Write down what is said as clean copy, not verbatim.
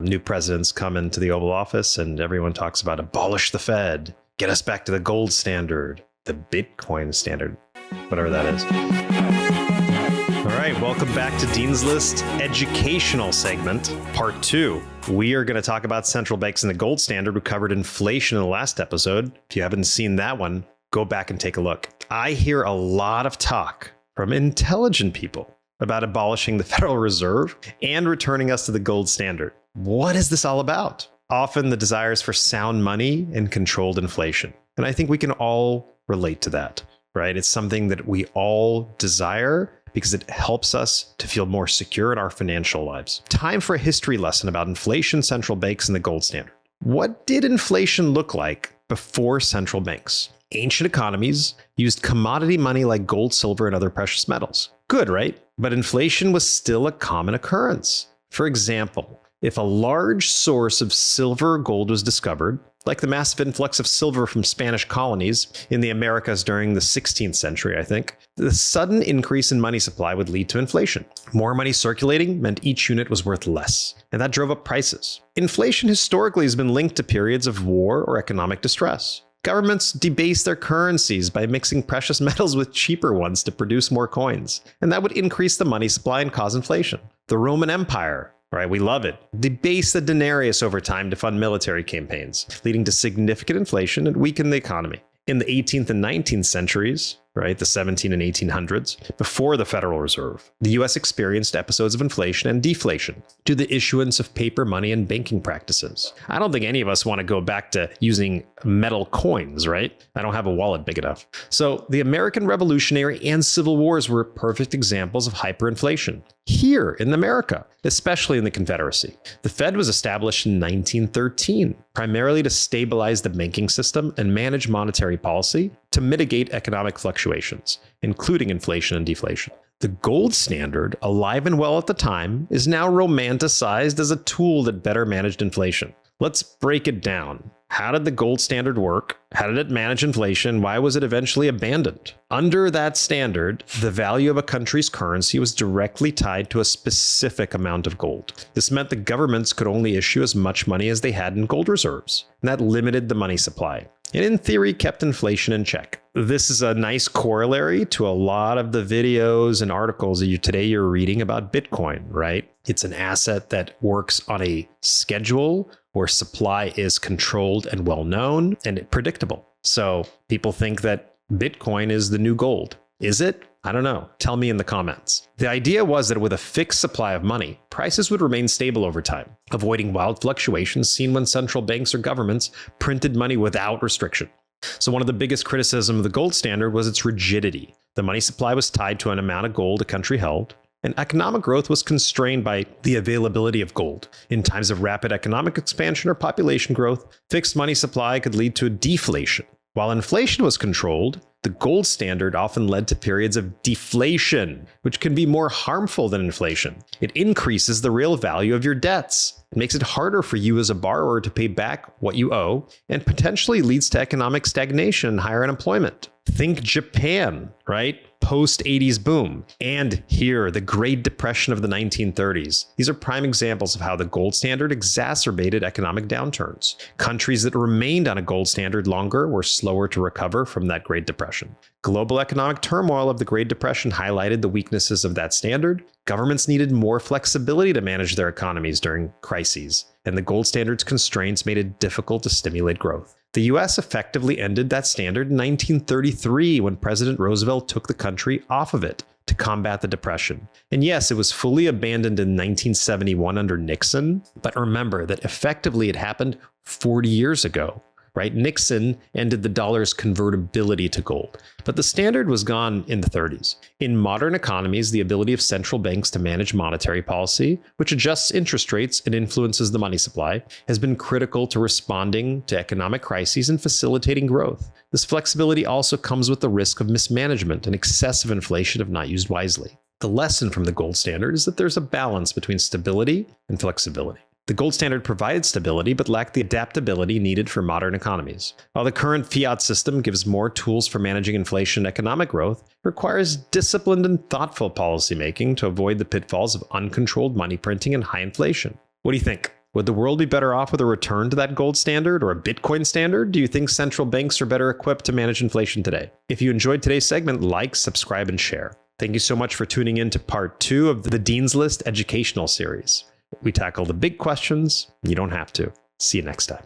New presidents come into the Oval Office and everyone talks about abolish the Fed, get us back to the gold standard, the Bitcoin standard, whatever that is. All right, welcome back to Dean's List educational segment, part 2. We are going to talk about central banks and the gold standard. We covered inflation in the last episode. If you haven't seen that one, go back and take a look. I hear a lot of talk from intelligent people about abolishing the Federal Reserve and returning us to the gold standard. What is this all about? Often the desires for sound money and controlled inflation. And I think we can all relate to that, right? It's something that we all desire because it helps us to feel more secure in our financial lives. Time for a history lesson about inflation, central banks, and the gold standard. What did inflation look like before central banks? Ancient economies used commodity money like gold, silver, and other precious metals. Good, right? But inflation was still a common occurrence. For example, if a large source of silver or gold was discovered, like the massive influx of silver from Spanish colonies in the Americas during the 16th century, I think, the sudden increase in money supply would lead to inflation. More money circulating meant each unit was worth less, and that drove up prices. Inflation historically has been linked to periods of war or economic distress. Governments debase their currencies by mixing precious metals with cheaper ones to produce more coins, and that would increase the money supply and cause inflation. The Roman Empire, right, we love it, debased the denarius over time to fund military campaigns, leading to significant inflation and weakened the economy. In the 18th and 19th centuries, right, the 17 and 1800s, before the Federal Reserve, the US experienced episodes of inflation and deflation due to the issuance of paper money and banking practices. I don't think any of us want to go back to using metal coins, right? I don't have a wallet big enough. So the American Revolutionary and Civil Wars were perfect examples of hyperinflation here in America, especially in the Confederacy. The Fed was established in 1913, primarily to stabilize the banking system and manage monetary policy to mitigate economic fluctuations, including inflation and deflation. The gold standard, alive and well at the time, is now romanticized as a tool that better managed inflation. Let's break it down. How did the gold standard work? How did it manage inflation? Why was it eventually abandoned? Under that standard, the value of a country's currency was directly tied to a specific amount of gold. This meant the governments could only issue as much money as they had in gold reserves, and that limited the money supply, and in theory kept inflation in check. This is a nice corollary to a lot of the videos and articles that you're reading about Bitcoin, right? It's an asset that works on a schedule where supply is controlled and well known and predictable. So people think that Bitcoin is the new gold. Is it? I don't know. Tell me in the comments. The idea was that with a fixed supply of money, prices would remain stable over time, avoiding wild fluctuations seen when central banks or governments printed money without restriction. So one of the biggest criticisms of the gold standard was its rigidity. The money supply was tied to an amount of gold a country held, and economic growth was constrained by the availability of gold. In times of rapid economic expansion or population growth, fixed money supply could lead to a deflation. While inflation was controlled, the gold standard often led to periods of deflation, which can be more harmful than inflation. It increases the real value of your debts. It makes it harder for you as a borrower to pay back what you owe, and potentially leads to economic stagnation and higher unemployment. Think Japan, right? Post-80s boom. And here, the Great Depression of the 1930s. These are prime examples of how the gold standard exacerbated economic downturns. Countries that remained on a gold standard longer were slower to recover from that Great Depression. Global economic turmoil of the Great Depression highlighted the weaknesses of that standard. Governments needed more flexibility to manage their economies during crises, and the gold standard's constraints made it difficult to stimulate growth. The US effectively ended that standard in 1933 when President Roosevelt took the country off of it to combat the Depression. And yes, it was fully abandoned in 1971 under Nixon, but remember that effectively it happened 40 years ago, right? Nixon ended the dollar's convertibility to gold, but the standard was gone in the 30s. In modern economies, the ability of central banks to manage monetary policy, which adjusts interest rates and influences the money supply, has been critical to responding to economic crises and facilitating growth. This flexibility also comes with the risk of mismanagement and excessive inflation if not used wisely. The lesson from the gold standard is that there's a balance between stability and flexibility. The gold standard provided stability, but lacked the adaptability needed for modern economies. While the current fiat system gives more tools for managing inflation and economic growth, it requires disciplined and thoughtful policymaking to avoid the pitfalls of uncontrolled money printing and high inflation. What do you think? Would the world be better off with a return to that gold standard or a Bitcoin standard? Do you think central banks are better equipped to manage inflation today? If you enjoyed today's segment, like, subscribe, and share. Thank you so much for tuning in to part 2 of the Dean's List educational series. We tackle the big questions. You don't have to. See you next time.